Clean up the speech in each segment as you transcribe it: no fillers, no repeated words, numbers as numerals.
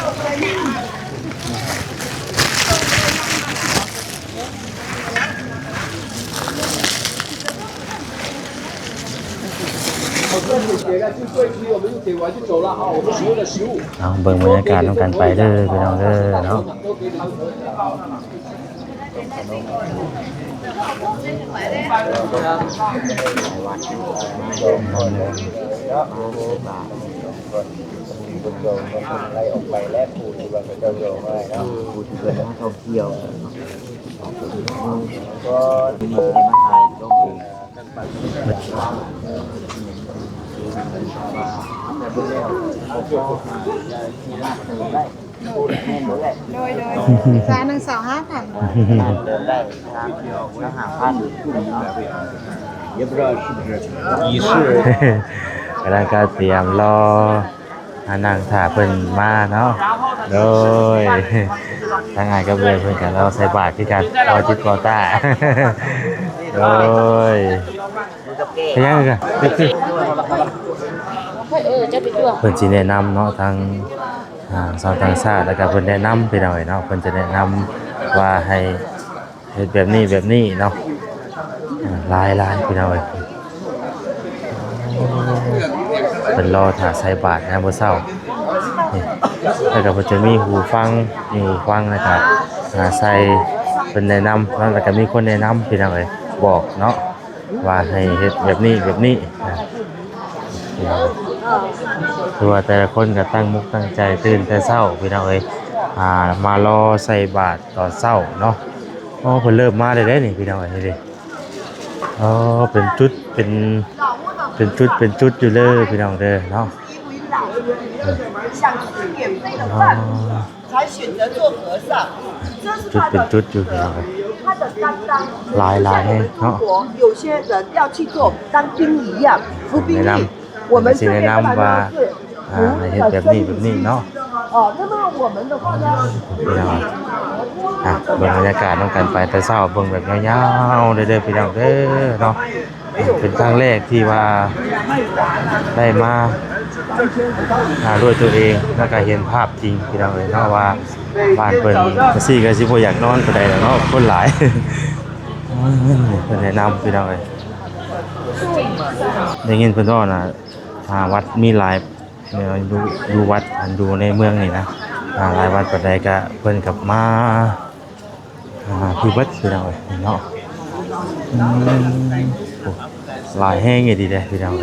เอาเบิ่งบรรยากาศต้องกันไปเด้อพี่น้องเด้อเนาะไล่ออกไปแลกปูที่ว่าเขาจะโยงไว้เนาะปูที่เป็นนักท่องเที่ยวก็มีมาถ่ายต้องปูgiá năng xào hát hả? เดินได้ทางทหารพันเรียบร้อย仪式 กำลังก็เตรียมรอนั่งถ่าเพิ่นมาเนาะโดยทางงานก็เบื่อเพิ่นกันเราใส่บาตรที่กันรอจิตรอตาโดยเป็นยังไงกันเพิ่นสิแนะนำเนาะทางชาวต่างชาติแล้วก็เพิ่นแนะนำพี่น้องเนาะเพิ่นจะแนะนำว่าให้เฮ็ดแบบนี้เนาะลายพี่น้องเป็นรอถ่าใส่บาตรนะบ่เศร้านี่แล้วก็จะมีหูฟังนะครับใส่เป็นแนะนำแล้วก็มีคนแนะนำพี่น้องบอกเนาะว่าให้เฮ็ดแบบนี้นะตัวแต่ละคนก็ตั้งมุกตั้งใจตื่นแต่เช้าพี่น้องมารอใส่บาตรตอนเช้าเนาะเพิ่นเริ่มมาได้นี่พี่น้องนี่ดิเป็นจุดอยู่เลยพี่น้องเด้อเนาะจุดอยู่พี่น้องลายให้เนาะ有些人要去做当兵一样服兵役我们这边的话呢是เฮ็ดแบบนี้เนาะ那么我们的话呢พี่น้องเบิ่งบรรยากาศต้องกันไปแต่เช้าเบิ่งแบบยาวๆเด้อพี่น้องเด้อเนาะเป็นครั้งแรกที่ว่าได้มาด้วยตัวเองแล้วก็เห็นภาพจริงพี่น้องเนาะว่าบ้านเพิ่นก็สิบ่อยากนอนปานใดแล้วเนาะคนหลายเพิ่นแนะนำพี่น้องได้ยินเพิ่นว่าน่ะวัดมีหลายดูวัดดูในเมืองนี่นะหลายวัดปานใดก็เพิ่นกลับมาคือวัดพี่น้องเนาะลายแห้งอย่างดีเลยพี่น้อง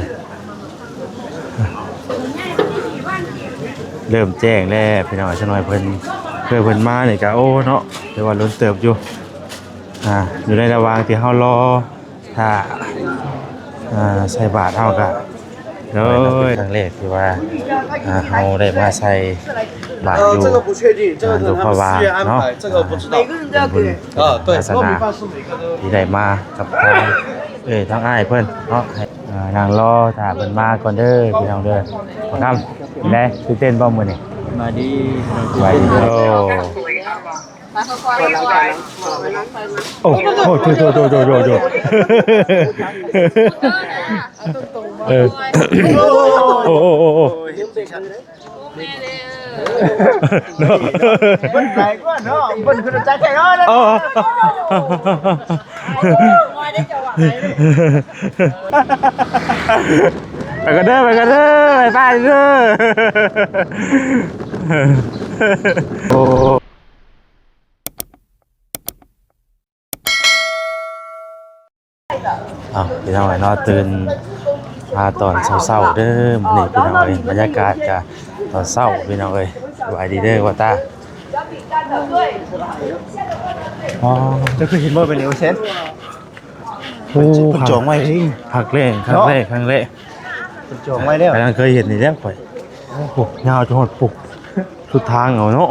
เริ่มแจ้งแล้วพี่น้องชะน้อยเพิ่นมานี่ก็โอ้เนาะแต่ว่าล้นเติบอยู่อยู่ในระหว่างที่เฮารอถ้าใส่บาตรเฮาก็เลยครั้งแรกที่ว่าเฮาได้มาใส่บาตรอยู่ดูพระวาเนาะบุญศาสนาที่ได้มากับทางอ้ายเพิ่นเนาะนางรอถ้าเพิ่นมาก่อนเด้อพี่น้องเด้อขอคำได้ตื่นเต้นบ่มื้อนี้มาดีโอ้โอ้โจโอ้เนาะเบิ้ลไหลกว่าเนาะเบิ้ลคือใจแข็งเนาะไปกันเด้อไปบ้านเด้อโอ้พี่น้องเนาะตื่นมาตอนเช้าเด้อนี่พี่น้องบรรยากาศก็ตอนเช้าพี่น้องสบายดีเด้อว่าตาจะเคยเห็นว่าเป็นเอวเซนจองไว้ที่ครั้งแรกจองไว้แล้วกำลังเคยเห็นนี่แล้วข่อยโอ้ยาวจนหดปุกสุดทางเอาเนาะ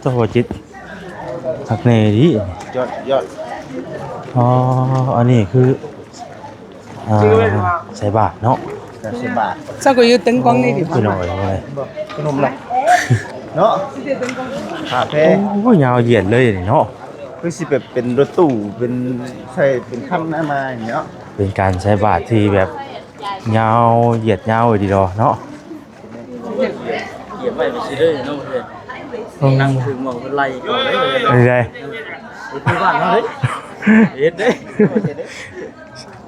ตัวหัวจิตทักเนดิยอดอันนี้คือใส่บาทเนาะใส่บาทsao có yêu tính quăng đi thì คือหน่อยเลยขนมอะไรเนาะคาเฟ่โอ้ยาวเหยียดเลยเนาะคือสิแบบเป็นรถตู้เป็นใช่เป็นค่ำหน้ามาอย่างเงี้ยเป็นการใช้บาทที่แบบยาวเหยียดยาวเลยดีดอเนาะ ยียบไปไปซื้อเลยน้องเพื่อนนั่งถึงมองเป็นไรก่อนเลย อะไร ที่บ้านเขาเลยเฮ็ดเด้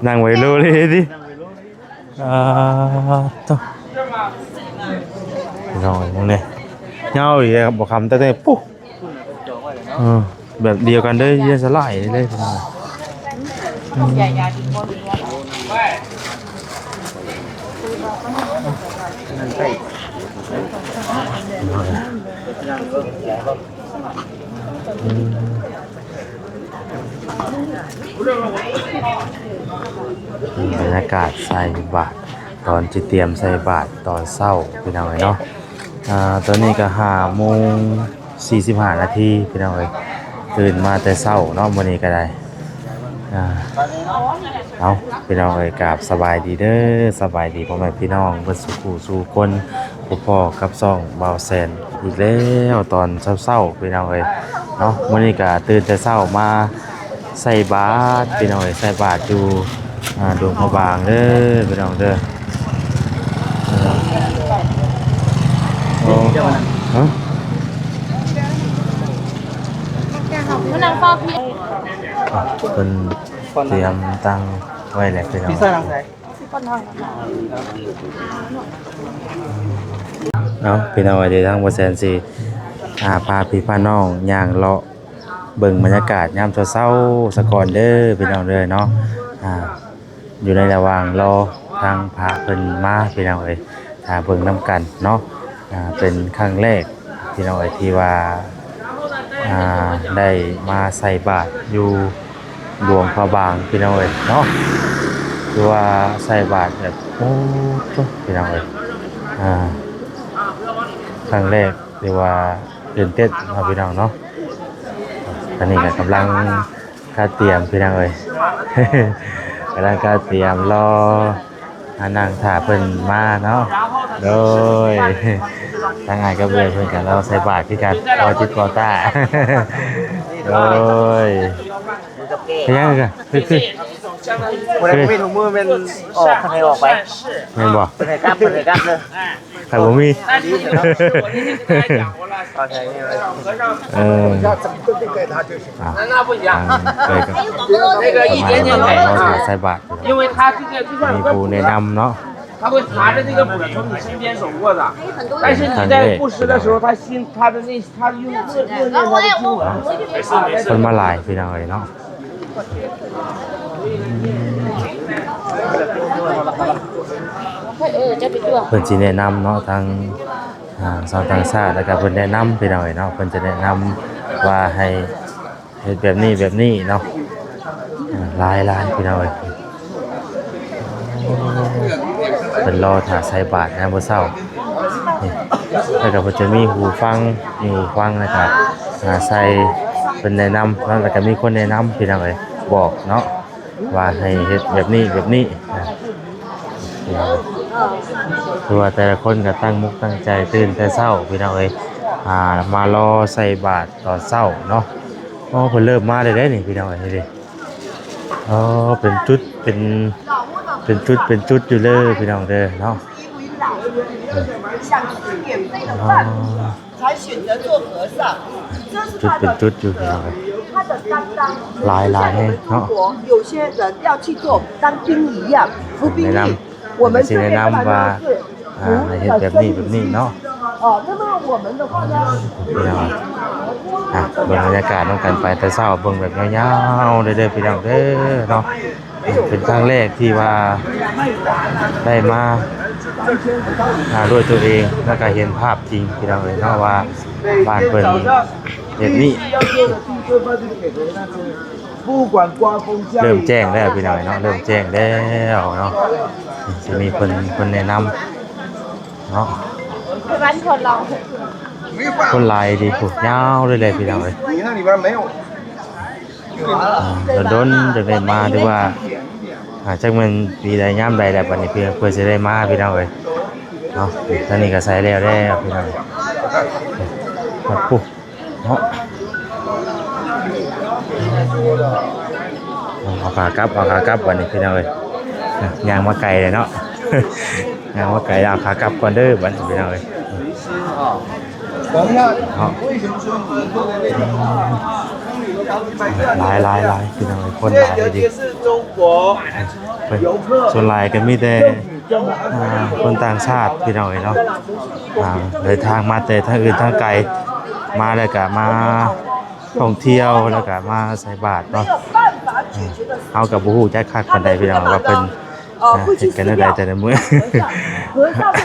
นั่งไว้โลเลยดิต้องน้องมึงเนี่ยเงาอีกครับบอกคำตั้งแต่ปุ๊บแบบเดียวกันเลยเย็นสลายเลยบรรยากาศใส่บาตรตอนจิเตรียมใส่บาตรตอนเศร้าพี่น้องเนาะตอนนี้ก็5:45 นาทีพี่น้องตื่นมาแต่เศร้าเนาะวันนี้ก็ได้เอาพี่น้องกราบสบายดีเด้อสบายดีพ่อแม่พี่น้องเพิ่นสู่คนพ่อกับซ่องบ่าวแซนอีกแล้วตอนเศร้าๆพี่น้องเนาะวันนี้ก็ตื่นแต่เศร้ามาใส่บาตรพี่น้องใส่บาตรอยู่ดวงพระบางเด้อพี่น้องเด้อโอ้ฮะมันนั่งฟ้าพี่ เพิ่นเตรียมตั้งไว้แล้วพี่น้อง พี่ซ่าทางไหน เนาะพี่น้องเดี๋ยวทางบ่แซนสิพาพี่พาน้องย่างเลาะเบิ่งบรรยากาศยามเช้าๆซะก่อนเด้อพี่น้องเด้อเนาะอยู่ในระหว่างรอทางพระเพิ่นมาพี่น้องเบิ่งนํกันเนาะเป็นครั้งแรกพี่น้องที่ว่าได้มาใส่บาตรอยู่หลวงพระบางพี่น้องเนาะคือว่าใส่บาตรแบบโอ้พี่น้องครั้งแรกที่ว่าตื่นเต้นครับพี่น้องเนาะตอนนี้ก็กำลังการเตรียมพี่น้องกำลังการเตรียมรอนั่งถ่าเพิ่นมาเนาะโดยทางงานก็เบื่อเพิ่นกันเราใส่บาตรที่กันรอจิตรอตาโดยเป็นยังไงกันคือคนนั้นมีถุงมือเป็นออกข้างในออกไป แม่นบ่ เป็นไงครับเลยใครบ่มีโอเค那个一点点เราใส่บาตร因为他这个就像 มีผู้แนะนำเนาะ他会拿着这个补从你身边走过的，但是你在布施的时候，他的那他用默念他的经文。 คนมาหลายพี่น้องเนาะเพิ่นสิแนะนำเนาะทางชาวต่างชาติแล้วก็เพิ่นแนะนำพี่น้องเนาะเพิ่นจะแนะนำว่าให้เฮ็ดแบบนี้เนาะหลายพี่น้องเป็นรอถ่าใส่บาตรนะบ่เศร้านี่แล้วก็เพิ่นจะมีหูฟังนะครับใส่เป็นแนะนำแล้วก็มีคนแนะนำพี่น้องบอกเนาะว่าให้เฮ็ดแบบนี้คือว่าแต่ละคนก็ตั้งมุกตั้งใจตื่นแต่เช้าพี่น้องมารอใส่บาตรตอนเช้าเนาะเพิ่นเริ่มมาได้นี่พี่น้องนี่ดิเป็นจุดอยู่เลยพี่น้องเด้อเนาะจุดเป็นจุดอยู่พี่น้องหลายให้เนาะ有些人要去做当兵一样服兵役我们这边的话呢是แบบนี้เนาะ那么我们的话呢พี่น้องเบิ่งบรรยากาศต้องกันไปแต่เช้าเบิ่งแบบยาวๆเด้อพี่น้องเด้อเนาะเป็นครั้งแรกที่ว่าได้มาด้วยตัวเองแล้วก็เห็นภาพจริงพี่น้องเนาะว่าบ้านเพิ่นเฮ็ดนี่เริ่มแจ้งแล้วพี่น้องเนาะเริ่มแจ้งแล้วเนาะจะมีคนแนะนำเนาะคนลายดีผูกยาวเลยพี่น้องโดนจะได้มาหรือว่าจักมันปีใดย่ำใดแหละวันนี้เพื่อจะได้มาพี่น้องเนาะตอนนี้ก็ใส่แล้วพี่น้องปุ๊บเนาะเอาขากลับวันนี้พี่น้องย่างมาไกลเลยเนาะย่างมาไกลเอาขากลับก่อนเด้อวันนี้พี่น้อง เนาะหลายพี่น้องคนหลายดีส่วนหลายก็มีแต่คนต่างชาติพี่น้องเนาะเดินทางมาแต่ทางอื่นทางไกลมาแล้วก็มาท่องเที่ยวแล้วก็มาใส่บาตรเนาะเอากับบ่ฮู้จักคักปานใดพี่น้องว่าเพิ่นเฮ็ดกันได้แต่ละมื้อ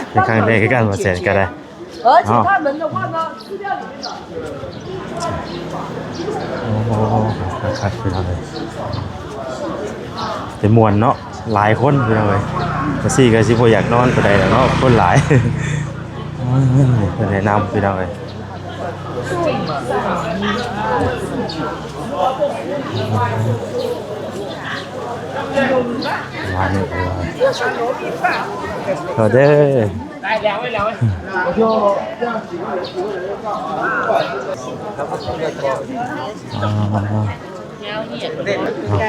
เป็นครั้งแรกกันมาแสนก็ได้而且他们的话呢，饲料里面的。โอ้โหคักๆพี่น้องเลยแต่ม่วนเนาะหลายคนพี่น้องเลยก็สิบ่อยากนอนปานใดแล้วเนาะคนหลายเพิ่นแนะนำพี่น้องเลยมาเนี่ยเอาเด้อ来2位，我就这样几个人，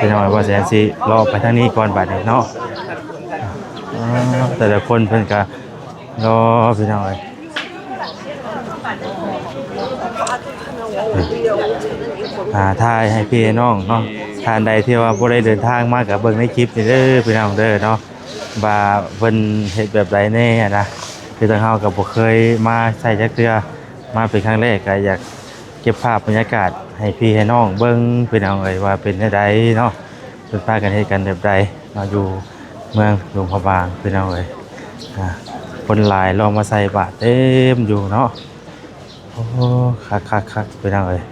พี่น้องว่าแสนสิรอไปทางนี้ก่อนบัดนี้เนาะแต่ละคนเพิ่นก็รอพี่น้องเลยถ่ายให้พี่น้องเนาะทานใดที่ว่าบ่ได้เดินทางมาก็เบิ่งในคลิปนี่เด้อพี่น้องเด้อเนาะว่าเพิ่นเฮ็ดแบบใดแน่นะคือทางเฮาก็บ่เคยมาใช้จักเทื่อมาเป็นครั้งแรกก็อยากเก็บภาพบรรยากาศให้พี่ให้น้องเบิ่งพี่น้องเอ้ยว่าเป็นจังไดเนาะเพิ่นพากันเฮ็ดกันแบบใดเนาะอยู่เมืองหลวงพระบางพี่น้องเอ้ยคนหลายลองมาใส่บาตรเต็มอยู่เนาะโอ้คักๆพี่น้องเอ้ย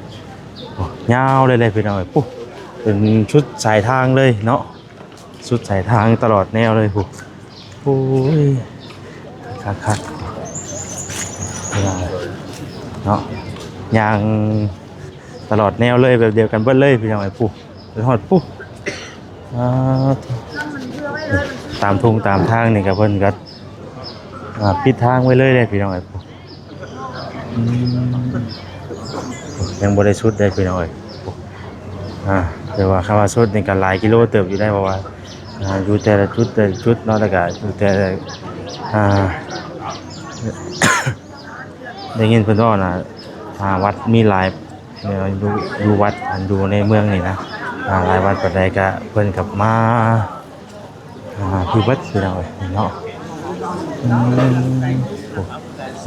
โอ้ยาวเลยพี่น้องเอ้ยปุ๊บเป็นชุดสายทางเลยเนาะชุดสายทางตลอดแนวเลยปุ๊บโอ้ยคักเนาะยางตลอดแนวเลยแบบเดียวกันเบิ้ลเลยพี่น้องไอ้ปุ๊ไปทอดปุ๊ตามทุ่งตามทางนี่กับเพิ่นก็ปิดทางไว้เลยพี่น้องไอ้ปุ๊ยังบ่ได้ชุดได้พี่น้องไอ้ปุ๊แต่ว่าคำว่าชุดนี่ก็หลายกิโลเติบอยู่ได้เพราะว่าอยู่แต่ละชุดเนาะแล้วก็อยู่แต่ได้ยินเพิ่นว่านะวัดมีหลายดูวัดดูในเมืองนี่นะหลายวัดปานใดก็เพิ่นกลับมาที่วัดพี่น้องเนาะ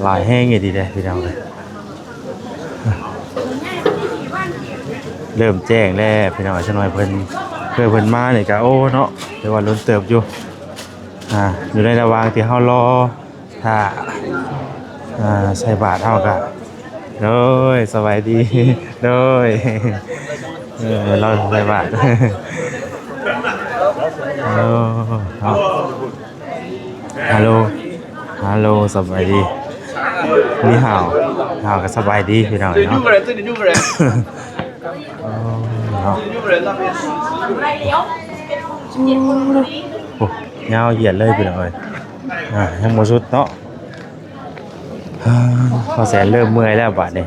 หลายแห้งอย่างดีเลยพี่น้องเลยเริ่มแจ้งแล้วพี่น้องจังหน่อยเพิ่นมานี่ก็โอ้เนาะแต่ว่าล้นเติบอยู่อยู่ในระหว่างที่เฮารอถ้าใส่บาตรเฮาก็โดยสบายดีโดยเราใส่บาตรฮัลโหลสบายดีนี่ห่าวก็สบายดีพี่น้องเนาะ这里6个人6个人那边โอ้ยาวเหยียดเลยพี่น้องเอ้ยยังบ่สุดเนาะพอแสนเริ่มเมื่อยแล้วบัดนี้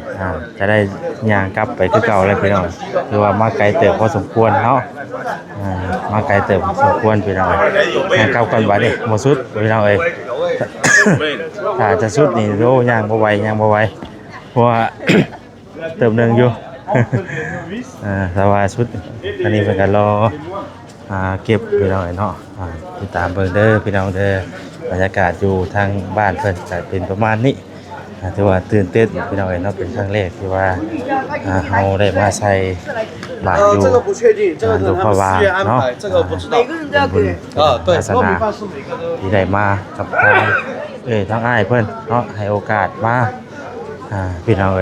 จะได้ย่างกลับไปคือเก่าแล้วพี่น้องคือว่ามาไกลเติบพอสมควรเนาะมาไกลเติบพอสมควรพี่น้องย่างกลับกันบัดนี้บ่สุดพี่น้องเอ้ยถ้าจะสุดนี่โลย่างบ่ไหวเพราะว่าเติมนึงอยู่สบายสุดอันนี้เพิ่นก็รอเก็บพี่น้องเนาะติดตามเบิ่งเด้อพี่น้องเด้อบรรยากาศอยู่ทางบ้านเพิ่นจะเป็นประมาณนี้ถือว่าตื่นเต้นพี่น้องเนาะเป็นครั้งแรกที่ว่าเฮาได้มาใส่บาตรอยู่หลวงพ่อวางเนาะบุญศาสนาที่ได้มากับทางทางอ้ายเพิ่นเนาะให้โอกาสมาพี่น้อง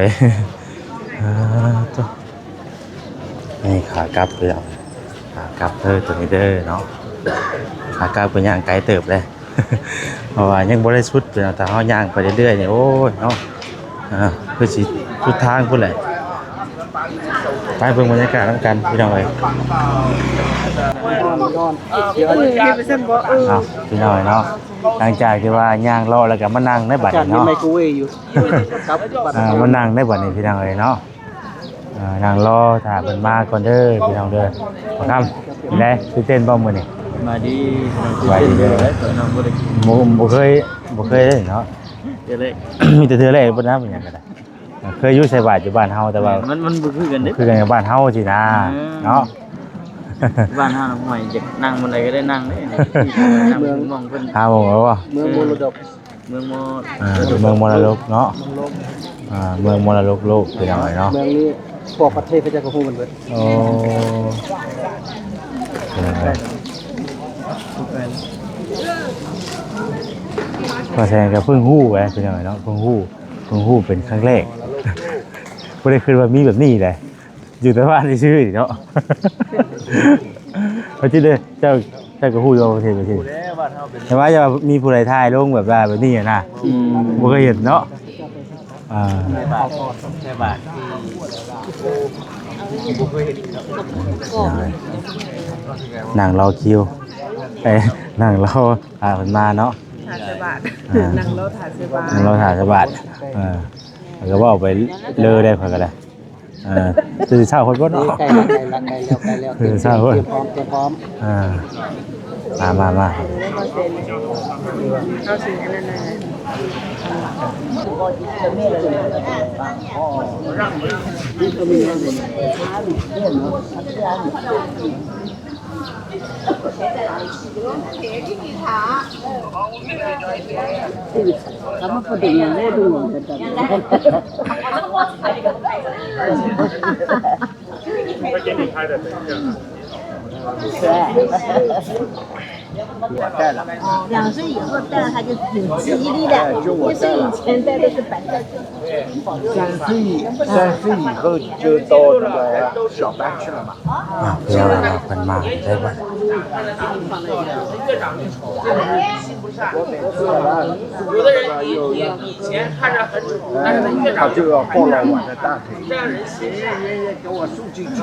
นี่ขากลับพี่น้องขากลับตัวนี้เด้อเนาะขากลับเป็นย่างไกลเติบเลยเพราะว่ายังบ่ได้สุดแต่เฮาย่างไปเรื่อยๆนี่โอ้ยเนาะคือสิสุดทางพุ่นแหละไปเบิ่งบรรยากาศนำกันพี่น้องพี่น้องเนาะหลังจากที่ว่าย่างรอแล้วก็มานั่งในบัดนี้เนาะมานั่งในบัดนี้พี่น้องเนาะนั่งรอถ้าเพิ่นมาก่อนเด้อพี่น้องเด้อขอคำนี่แหละตื่นเต้นบ่มื้อนี้มาดีเด้อบ่เคยเด้เนาะ เดี๋ยวเลย มีแต่เธอแรกบ่นะเป็นหยังก็ได้เคยอยู่ใส่บาตรอยู่บ้านเฮาแต่ว่า มันบ่คือกันเด้ คือกันกับบ้านเฮาสินะเนาะ บ้านเฮาน่ะห่วยอยากนั่งบนใดก็ได้นั่งเด้นั่งเมืองมองเพิ่น หาบ่ว่า เมืองมรดกเมืองมร เมืองมรดกเนาะเมืองมรดกโลกเป็นยังไงเนาะ เมืองนี้พวกประเทศเขาจะก็ฮู้กันเบิด โอ้ก็แสดงกับเพิ่งฮู้ไปเป็นยังไงเนาะเพิ่งฮู้เป็นครั้งแรกไม่ได้คิดว่ามีแบบนี้เลยอยู่แต่ว่าในชื่อเนาะเพราะที่เลยเจ้าก็ฮู้อยู่ประเทศแต่ว่าจะมีผู้ใดถ่ายลงแบบนี้นะบ่เคยเห็นเนาะในบาทในบาทที่บ่เคยเห็นหนังรอคิวหนังรอคนมาเนาะถาสบาทนั่งรถถาสบาท เราถ่ายสบัดก็ว่าออกไปเลอได้พอกันเลยตื่นเช้าคนก็เนาะ ใกล้แล้วตื่นเช้าคน เตรียมพร้อมมา เอาสิ่งนั้นนะ咱们不顶那种的，会给你拍的，等一下。我带了。2岁以后带了它就有记忆力的，1岁以前带的是白带。3岁以后就到那个小班去了嘛。เพื่อเราคนมาได้ป่ะ 有的人以前看着很丑，但是他越长就要抱了我的大腿，这样人心给我送进去，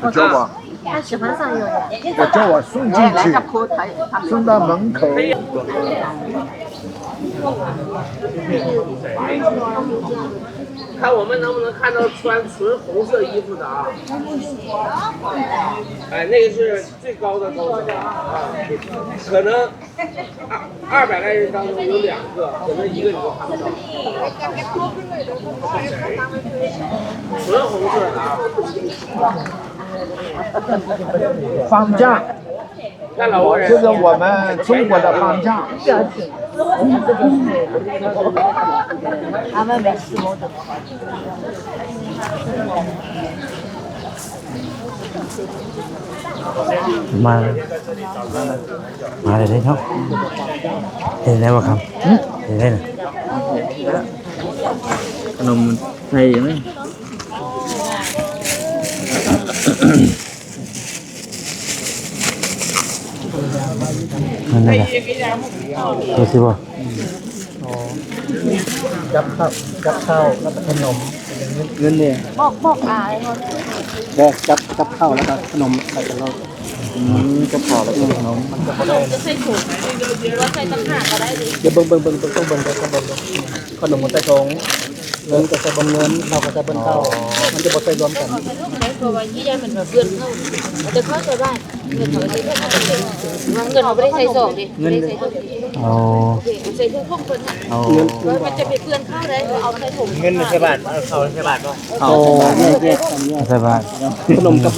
我叫我，他喜欢上幼儿园。我叫我送进去，送到门口。看我们能不能看到穿纯红色衣服的啊？哎，那个是最高的高层啊，可能200来人当中有2个，可能1个你都看不到。纯红色的啊。方丈，看老国人，这是我们中国的方丈。他们没吃过的。มาเลยเนาะเห็นได้ป่ะครับเห็นได้นะ ขนมไทยไหม นั่นแหละดูสิบ่ จับข้าวแล้วก็ขนมเงินเนี่ย บอกอายเขา แรกจับข้าวแล้วก็ขนมใส่กันแล้วจับข้าวแล้วก็ขนมมันจะไม่ได้ จะใส่ถุงหรือว่าใส่ตะข่ายก็ได้ดิ เดี๋ยวเบิ่งขนมมันใส่ถุงเงินก็ใส่บนเงินข้าวก็ใส่บนข้าวมันจะบ่ใส่รวมกัน ได้ตัววันที่ยังมันเพื่อนเข้ามันจะเข้าใจบ้านเงินเขาใส่เพื่อนเขาเป็นเงินเขาไม่ได้ใส่ซองดิไม่ได้ใส่ถุง เอา ใส่ถุงพวกเพื่อน เอา ว่ามันจะเป็นเพื่อนเข้าได้เอาใส่ถุง เงินใส่บาทเขาใส่บาทก็เขาแยกกันเนี่ย ใส่บาตร ขนมกับ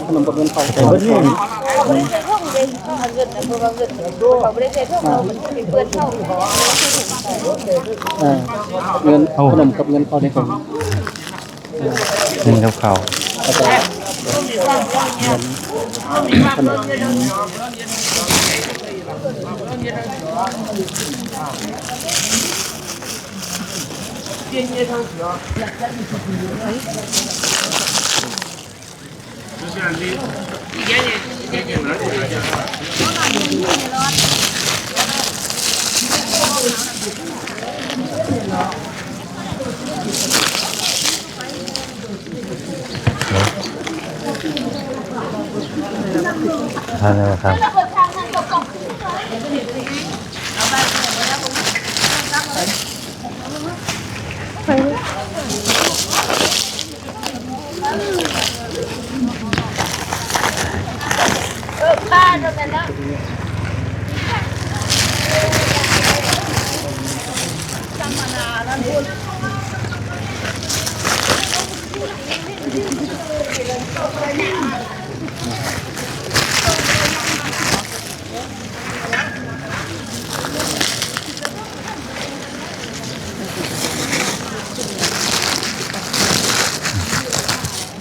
ขนมกับเงินเขาใส่เบิดนี่ ไม่ได้ใส่ถุงเลยเงินนะเพราะว่าเงินเขาไม่ได้ใส่ถุงเรามันเป็นเพื่อนเข้า เงินขนมกับเงินเขาในของ เงินกับเขา แล้วก็เงินขนม 边接上学。一点点拿起来。ทานเลยครับ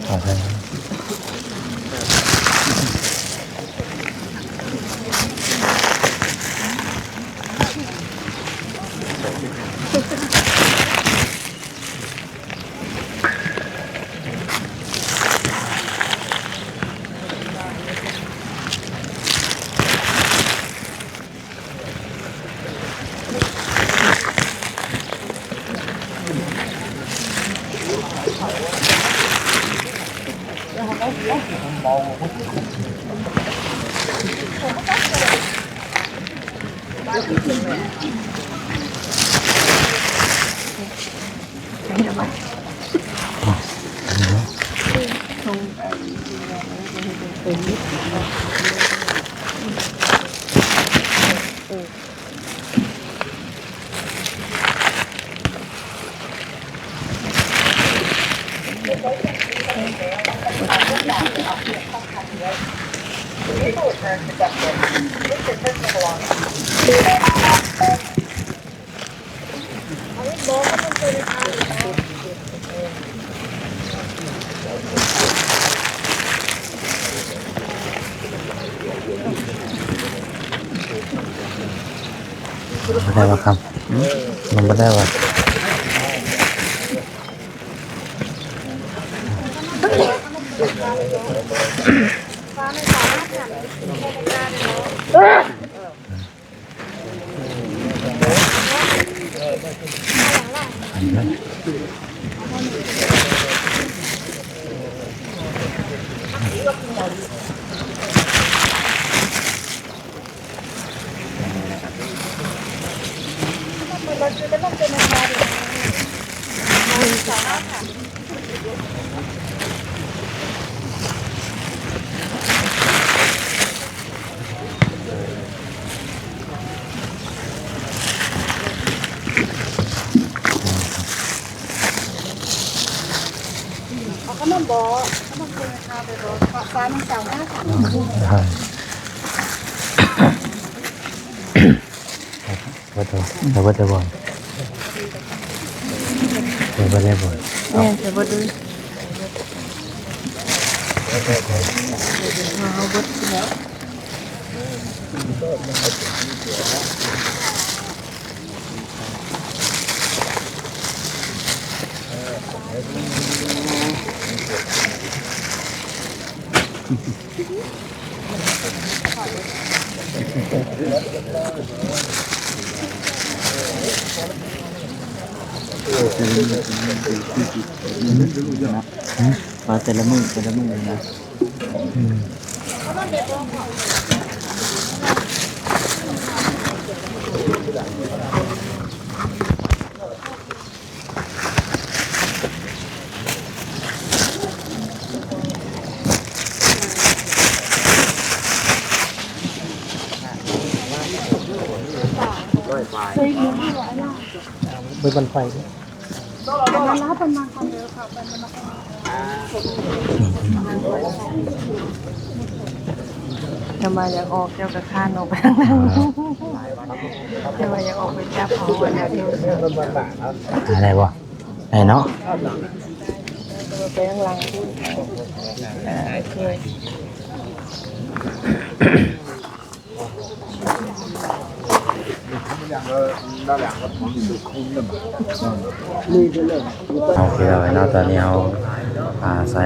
ขอใช่ไม่ได้ว่าครับมันไม่ได้ว่าแต่ว่าจะบ่อยแต่ว่าได้บ่อยเนี่ยแต่ว่าดูเอาบดแล้วมาแต่ละมือนะไปบันไฟทำไมอยากออกเจ้ากระคานออกไปข้างนั้นทำไมอยากออกไปจับเขาเนี่ยเดียว อะไรวะไหนเนาะ ไปข้างหลังเคย โอเคแล้วเนาะตอนนี้เอาใส่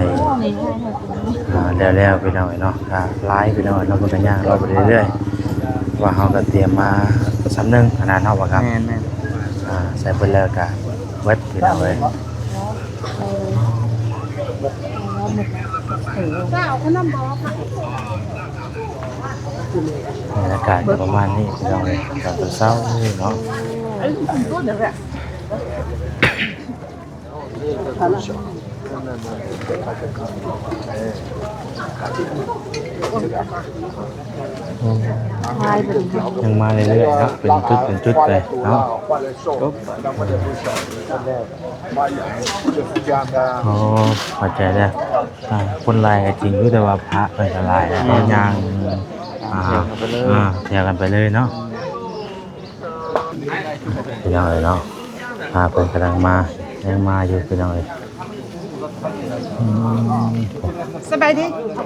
แล้วไปหน่อยเนาะไล่ไปหน่อยเราก็ย่างเราไปเรื่อยๆว่าเราก็เตรียมมาซ้ำนึงขนาดเท่าครับใส่ไปแล้วก็เว็บไปหน่อย บรรยากาศประมาณนี้เราเลยตอนเช้าเนาะ ยังมาเรื่อยๆเนาะเป็นจุดไปเนาะอ๋อเข้าใจแล้วคนลายก็จริงรู้แต่ว่าพระเป็นลายแล้วยางแชร์กันไปเลยเนาะเป็นยังไงเนาะพาเป็นกำลังมายังมาอยู่เป็นยังไงสบายดีเ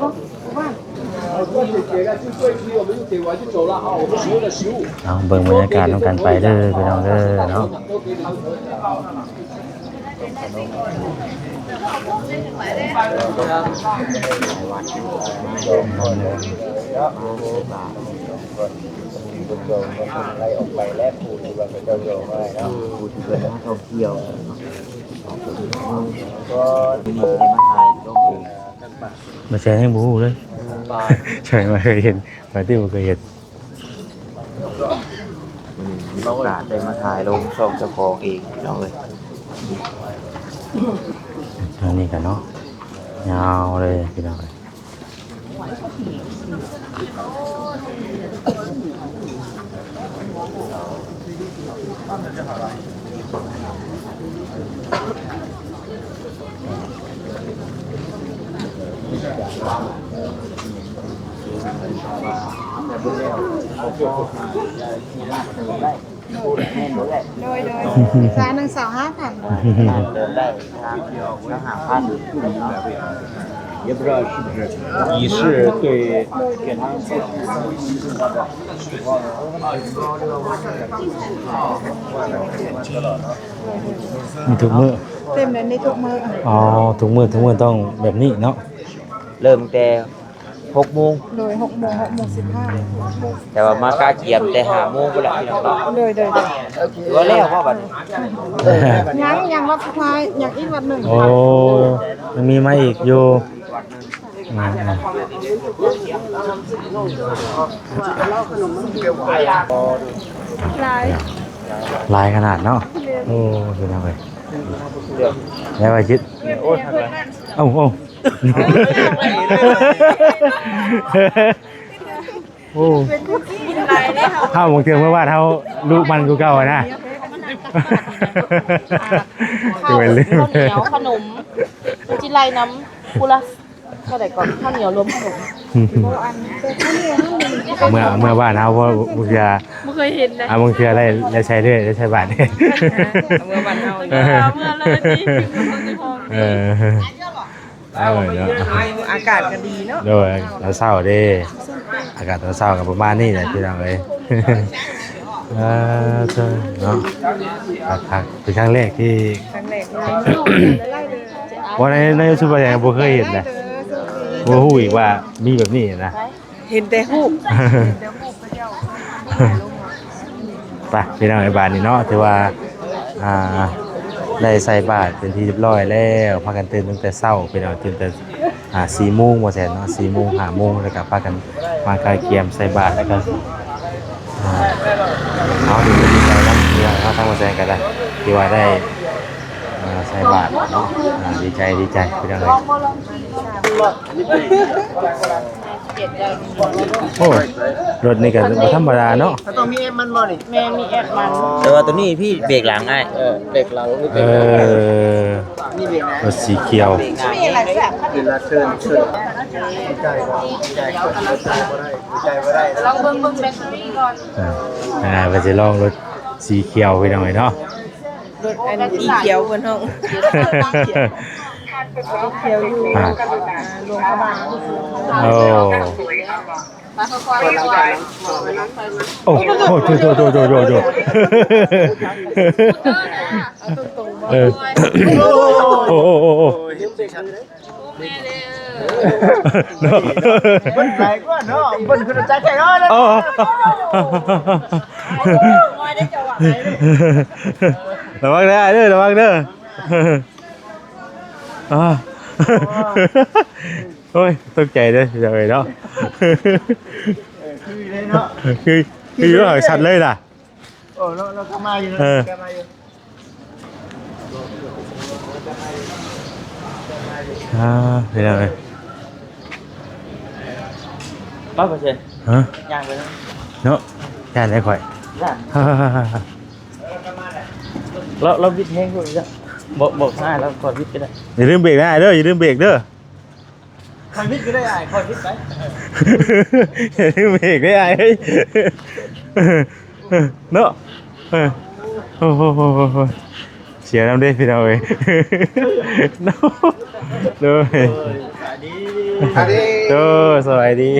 อาเบิ่งบรรยากาศต้องกันไปเด้อพี่น้องเด้อเนาะไล่ออกไปแลกปูที่ว่าไปเจ้าโยมไว้เนาะปูที่เป็นนักท่องเที่ยวก็มีมาถ่ายต้องเอง มาแชร์ให้บูเลยใช่มาเคยเห็นมาที่มาเคยเห็น มีโอกาสได้มาถ่ายลงช่องเจ้าของเองน้องเลย อันนี้กันเนาะยาวเลยพี่น้องเลยสาย125,000เดินได้ทางเดียวแล้วหาพัน也不知道是不是仪式对给他们做มีทุกมื้อ เต็มเลยในทุกมื้อ อ๋อทุกมื้อต้องแบบนี้เนาะ เริ่มแต่6 โมง โดย6 โมง15 แต่ว่ามากาเกียมแต่5 โมงก็แหละพี่น้อง โดย ถือว่าแล้วว่าบัด ยังรับสุดท้ายยังอีกวันหนึ่ง โอ้ยังมีมาอีกอยู่ลายขนาดเนาะโอ้ดูนะเลยแล้วไปคิดโอ้โอ้เข้าบางเทื่อเมื่อวานเขาลูกมันกูเก่าอะนะข้าวเหนียวขนมจิไรน้ำกุละก็ได้ก่อนข้าวเหนียวรวมขนมเมื่อบ้านเขาเพราะบุกยา ไม่เคยเห็นนะ บางเทื่อได้ใช้ด้วยได้ใช้บาทเนี่ย เมื่อวันเฮาเมื่อเลยนี่เนาะอากาศก็ดีเนาะ โดยเราเศร้าเด้อากาศตอนเศร้ากับประมาณนี้แหละพี่น้องเลยเนาะพักเป็นครั้งแรกที่วันในยูทูบยังบ่เคยเห็นนะบ่ฮู้อีกว่ามีแบบนี้นะ เห็นแต่ฮู้ ไปพี่น้องไอ้บ้านนี่เนาะถือว่าได้ใส่บาตรเป็นที่เรียบร้อยแล้วพากันตื่นตั้งแต่เช้าพี่น้องตื่นแต่4 โมงบ่แซ่นเนาะ4 โมง5 โมงแล้วก็พากันมากายเกียมใส่บาตรแล้วก็เอาดีใจนะพี่น้องทั้งบ่แซ่นก็ได้ที่ว่าได้ใส่บาตรเนาะดีใจพี่น้องเอ้ยโอ้รถนี่ก็บ่ธรรมดาเนาะ ต้องมีมันบ่นี่ แม่มีแอดมัน แต่ว่าตัวนี้พี่เบรกหลังไงเบรกหลังนี่เบรกนี่เบรกนะ รถสีเขียว มีอะไรแซ่บ กินละเชิญใจบ่ได้ ลองเบิ่งแบตเตอรี่ก่อน ไปจะลองรถสีเขียวไปหน่อยเนาะ รถอันสีเขียวบนห้องเขียวอยู่รวมกระบะ โอ้โอ้โหโจโอ้เนาะ เบิ้ลไหลกว่าเนาะเบิ้ลคือใจแข็งเนาะ โอ้ระวังเด้อระวังเด้อโอ้ยตกใจเด้อเดี๋ยวเนาะคืออยู่ห่างชัดเลยล่ะโอ้เราก็มาอยู่นะแกมาอยู่เป็นยังไง 100% ฮะ ย่างไปแล้ว เนาะย่านได้ข่อย ย่างเราวิทย์แห้งด้วยจ้ะบอกง่ายแล้วก่อนวิทย์ก็ได้ อย่าลืมเบรกนะเด้ออย่าลืมเบรกเด้อ คอยวิทย์ก็ได้คอยวิทย์ไป อย่าลืมเบรกได้ไอ้เนาะโอ้โหเสียน้ำเด้พี่น้องเอ้ยเนาะเด้อเด้อสวัสดี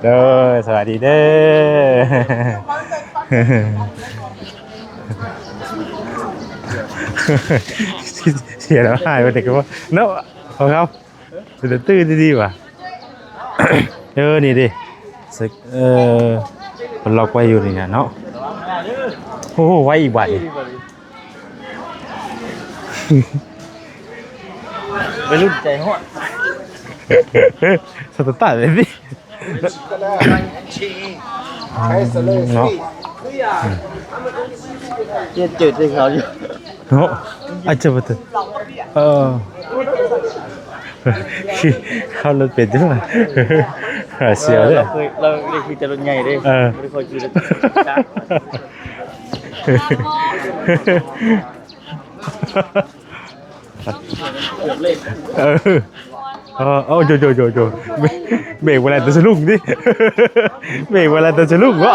เด้อสวัสดีเด้อเสียแล้วหายไปแต่ก็ว่าเนาะพอครับจะตื้อดีๆว่ะนี่ดิมันล็อกไว้อยู่นี่นะเนาะโอ้โหไว้อีกบัตร ไปรุ่นใจหัว สตาร์ทเลยดิเนาะ จืดเลยเขาอยู่ เนาะอาจจะมาถึงเขารถเป็นจังหวะเสียวเลย เราได้ขี่แต่รถใหญ่เด้ไม่ได้คอยขี่รถจ้า โจเบรกเวลาจะสลุกดิเบรกเวลาจะสลุกวะ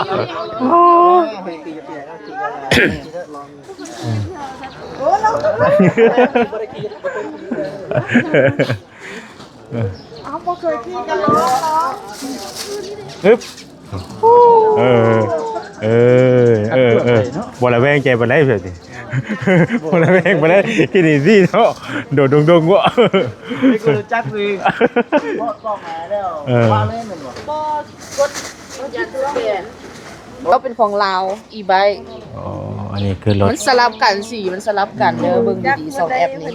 อึ๊บบอลแวงใจบอลได้เพื่อนดิบอลแวงบอลได้กินอีซี่เนาะโดดดงวะ ไม่เคยจักเลยพ่อต้องมาแล้วป้าเล่นมันวะ ก็เป็นของเราอีไบ อ๋ออันนี้คือรถ มันสลับกันสีมันสลับกันเด้อเบิ่งดีๆสองแอปนี้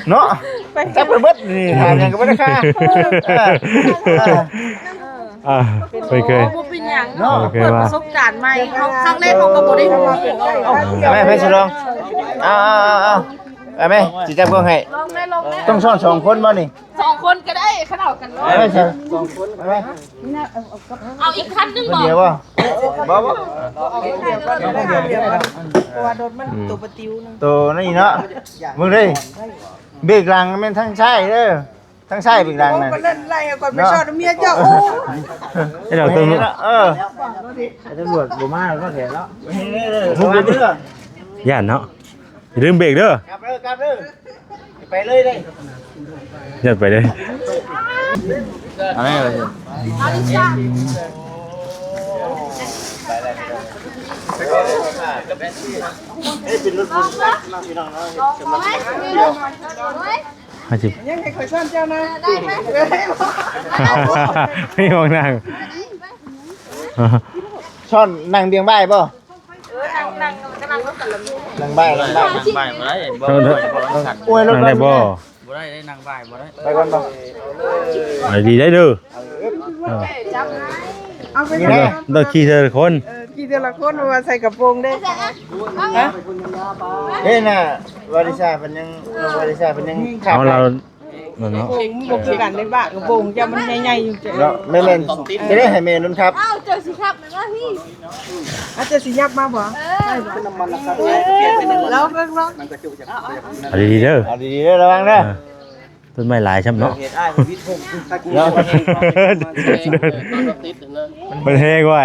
เนาะจับไปเบิดนี่ทานยังก็ไม่ได้ค่า ไม่เคย บ่เป็นหยังเนาะเปิดประสบการณ์ใหม่ครั้งแรกเขาก็บ่ได้รู้ แม่เพชรลองเอาแม่จิจับเพิ่งให้ ลองได้ลองได้ ต้องซ่อน2คนบ่นี่ 2 คนก็ได้ขนาดกันเลย แม่ใช่2คนแม่ เอาอีกคันนึงบ่ เดียวบ่บ่ตัวนี่เนาะมึงดิเบรกหลังมันทั้งใช่เด้อทั้งใช่เบรกหลังนั่น เล่นไล่ก่อนไปชอดเมียเจ้าโอ้ ไอ้เราตัวนู้น ตำรวจบ่มาก็เห็นแล้วทุกเด้อย่ านเนาะอย่าลืมเบรกเด้อก ลับเด้อไปเลยเด้ อย่าไปเลย อะไรเลย มาจิบยังให้คอยซ่อนเจ้านะได้ไหมไม่มองนาง ช่อนนั่งเบียงบ่ายป่ะ นั่งบ่าย นั่งบ่ายบ่ได้อวยรถ นั่งได้บ่ บ่ได้ได้นั่งบ่ายบ่ได้ไปก่อนป่ะ ไอ้ดีได้เด้อ นี่แน่ ต้องขี่เธอคน กี่แต่ละคนว่าใส่กระโปรงได้ฮะ เฮ้ยน่ะวาริชาเป็นยังวาริชาเป็นยัง เอาเราเนาะ บ่คือกันได้บ้ากระโปรงจะมันใหญ่ๆอยู่จ้ะ เนาะแม่เล่นจะได้ให้แม่นุ่นครับ อ้าวเจอสิครับแม่ว่าพี่อาจจะสิยับมาบ่แล้วเรื่อง เอาดีๆเด้อ เอาดีๆเด้อระวังเด้อ ต้นไม้หลายช่ำเนาะ เฮ็ดอ้ายวิทย์6เนาะ มันแห้งว่ะ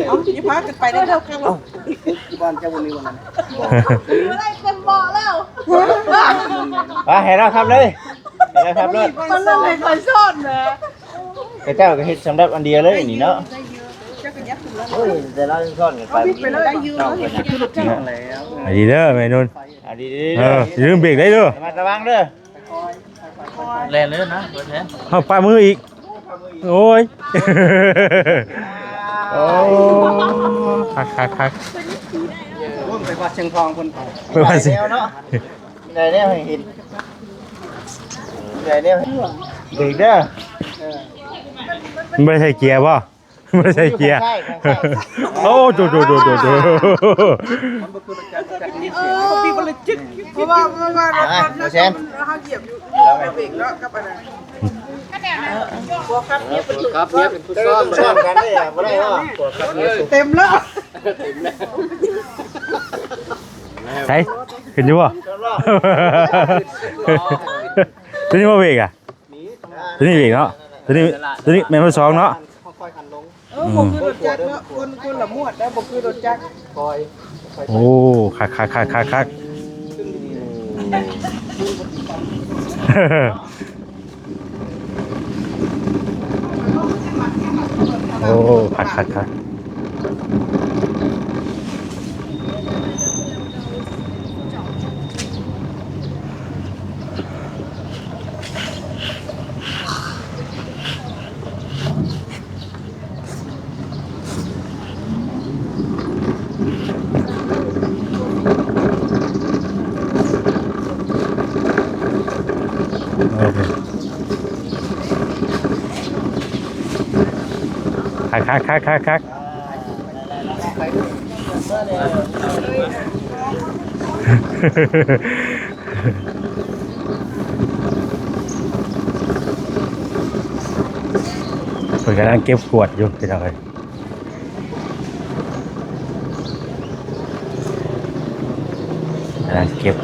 เอาสิพากันไปได้เท่ากันบ่ บ้านเจ้าบ่มีวันนั้น ได้เต็มบ่อแล้ว เห็นแล้วครับเลยเห็นแล้วครับเลย มันเล่นให้คอยซ่อนแหม เจ้าก็เฮ็ดสำหรับอันเดียวเลยนี่เนาะโอ้ยแต่เราซ่อนกันไป ไปเลยได้อยู่ ไอ้ดีเด้อแม่นุ่น เอาดี อย่าลืมเบรกได้เด้อ ๆระวังเด้อแล่นเลยนะเบิดแท้ เอาปลามืออีกโอ้ยโอ้คัก ร่วมไปวัดเชียงทองคน ไปว่าสิ เนาะได้แนวให้เห็นได้แนวเด็กเด้อ ไม่ได้ใส่เกียร์ป่ะไม่ได้ใส่เกียร์โอ้โจ ปีบเลยจึกเพราะว่า แชมป์ เฮาเหยียบอยู่ ครับเนี่ยเป็นฟุตซ้อมกันได้อ่ะบ่ได้ว่าเต็มแล้ว ใช่ขึ้นอยู่บ่ตัวนี้มาเบรกอ่ะตัวนี้เบรกเนาะตัวนี้แม่นมาสองเนาะค่อยๆหันลง ผมคือรถจักรเนาะคนละหมวดได้ผมคือรถจักร คอย โอ้คักโอ้คักคักเพิ่นกำลังเก็บขวดอยู่พี่น้องเอ้ยกำลังเก็บ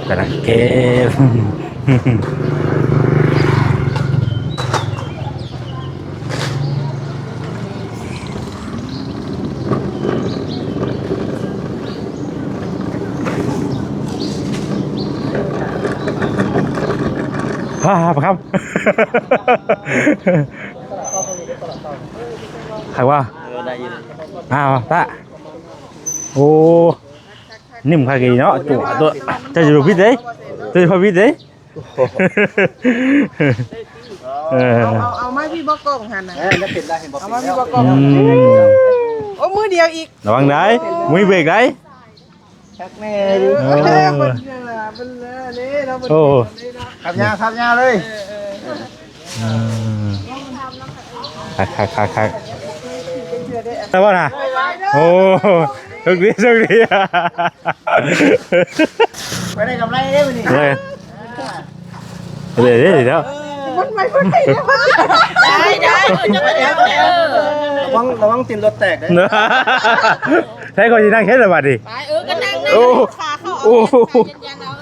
ครับใครว่าตาโอ้นิ่มขนาดนี้เนาะตัวจะอยู่พิษเลยจะอยู่พิษเลยเอาไม้พี่บอกกล้องหันน่ะเอาไม้พี่บอกกล้องโอ้มือเดียวอีกระวังได้มือเบรกได้ชักแม่ดิโอ้ขับยาเลยคักแต่ว่าน่ะโอ้โชคดีไปได้กำไรได้บ่นี่เลยแล้วมันไม่ได้ได้จะไปแล้วระวังตีนรถแตกได้ใช้คนที่นั่งแค่ละบาทดิไปก็นั่งได้ขาเข้าออกยันเอา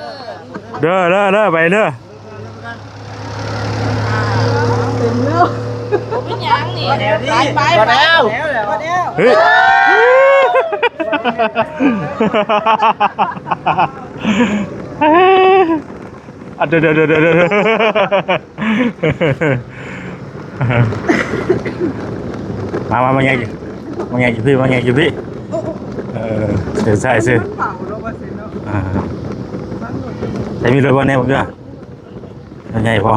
เด้อไปเด้อเป็นยังนี่ไปแล้วเฮ้ยเดี๋ยวมาไงอยู่พี่ใช่ใช่มีรถวันนี้ผมด้วยไงพอ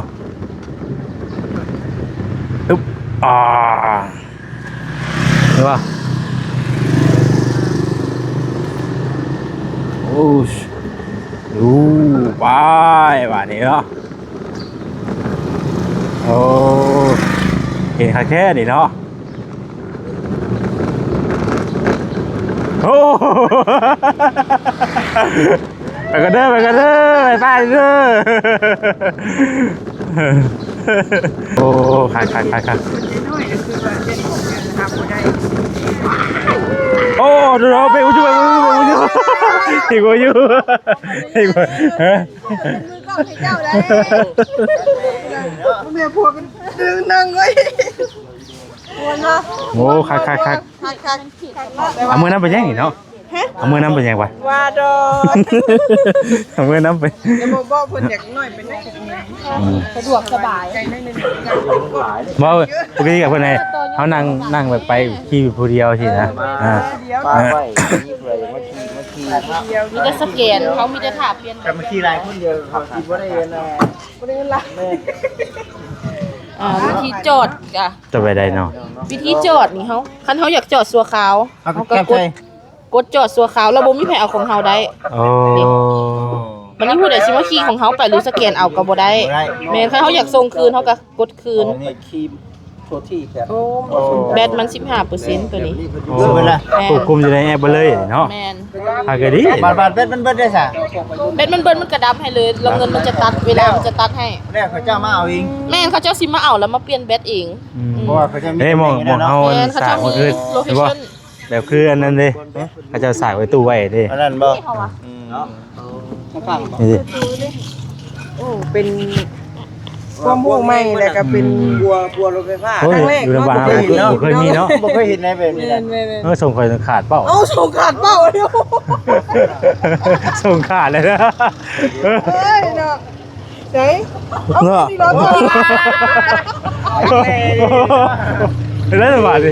อึ๊บเห็นป่ะโอ้ดูไปว่านี้เนาะโอ้เห็นแค่นี้เนาะโอ้ไปกันเด้อไปเด้อโอ้ขาดโอ้ดูเราไปอุ้ยอีกอยู่มือกล้องให้เจ้าได้แม่พวกกันดึงนั่งไว้โอ้คักเอามือน้ำไปยังอีกเนาะเอามือน้ำไปยังวะว่าดอเอามือน้ำไปจะบอกเพิ่นอยากน้อยเป็นได้สะดวกสบายใจไม่เป็นบ่ปกติกับเพิ่นให้เฮานั่งแบบไปขี่ผู้เดียวสินะป้าไว้นี่เผื่อมาขี่มีแต่สแกนเขามีแต่ถาเปลี่ยนแต่มาขี่หลายคนเดียวขับขี่บ่ได้เงินนะบ่ได้เงินละวิธีจอดจะไปได้เนาะวิธีจอดนี่เขาคันเขาอยากจอดสัวขาวเขาก็กดจอดสัวขาวแล้วบ่มีใครเอาของเฮาได้โอ้วันนี้ผู้ใดสิมาขี่ของเฮาไปหรือสแกนเอาก็บ่ได้แม่นคันเฮาอยากส่งคืนเฮาก็กดคืนนี่ขี่ โอ้แบตมัน15%ตัวนี้ โอ้ควบคุมอยู่ในแอปเลยเนาะ แม่น หากดี บาทเป็ดมันเบิดได้ซะ แบตมันเบิ้ลมันกระดับให้เลยแล้วเงินมันจะตัดเวลามันจะตัดให้ แรกเขาเจ้ามาเอาเอง แม่นเขาเจ้าสิมาเอาแล้วมาเปลี่ยนแบตเอง เพราะว่าเขาจะมี เอ้ยมองเฮา แม่นเขา สา เจ้าก มี บ่คือ โลเค เห็นบ่ ชั่น แบบคืออันนั้นเด้เขาจะสากไว้ตู้ไว้เด้ อันนั้นบ่ นี่ดิ โอ้เป็นความรู้ใหม่แล้วก็เป็น บัวรถไฟฟ้า โอ้ยอยู่ในบ้านบ่เคยมีเนาะ บ่เคยเห็นในแบบนี้นะ ส่งข่อยขาดเปล่า เอาส่งขาดเป้าเดียว ส่งขาดเลยนะ เฮ้ยเนาะเจ๊เอา เนาะ ที่รถมา แล้วจะมาดิ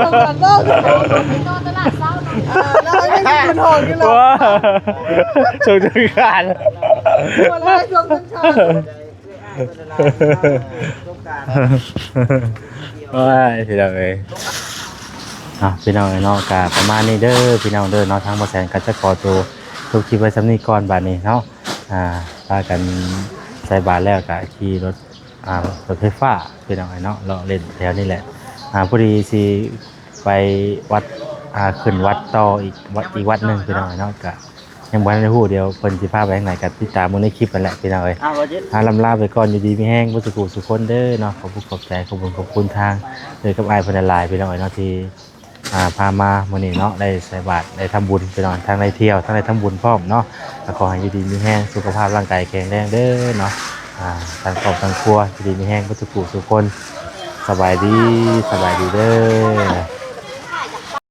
ส่งขาดเป้าเดียวแล้วให้คุณหองกันเลย ว้าส่งจนขาด มาแล้วส่งกันขาด ว้ายพี่น้องเอ้ยพี่น้องเนาะกะประมาณนี้เด้อพี่น้องเด้อเนาะทางบ่แสนก็จะขอตัวทุกคลิปไว้สำนี้ก่อนบัดนี้เนาะพากันใส่บาตรแล้วก็ขี่รถรถไฟฟ้าพี่น้องเนาะเราเล่นแถวนี้แหละพอดีสิไปวัดขึ้นวัดต่ออีกวัดหนึงพี่น้องเนาะก็ยังบ่ทันได้ฮู้เดี๋ยวเพิ่นสิพาไปทางไหนก็ติดตามมื้อในคลิปนั่นแหละพี่น้องเอ้ย ลำลาไปก่อนอยู่ดีมีแห้งบุษกูสุขคนเด้อเนาะขอบคุณขอบใจขอบคุณทางเดินกับไอ้พนันลายไปหน่อยเนาะที่พามามื้อนี้เนาะได้ใส่บาตรได้ทำบุญไปหน่อยทางได้เที่ยวทางได้ทำบุญพร้อมเนาะขอให้อยู่ดีมีแห้งสุขภาพร่างกายแข็งแรงเด้อเนาะทางครอบทางครัวอยู่ดีมีแห้งบุษกูสุขคนสบายดีเด้อ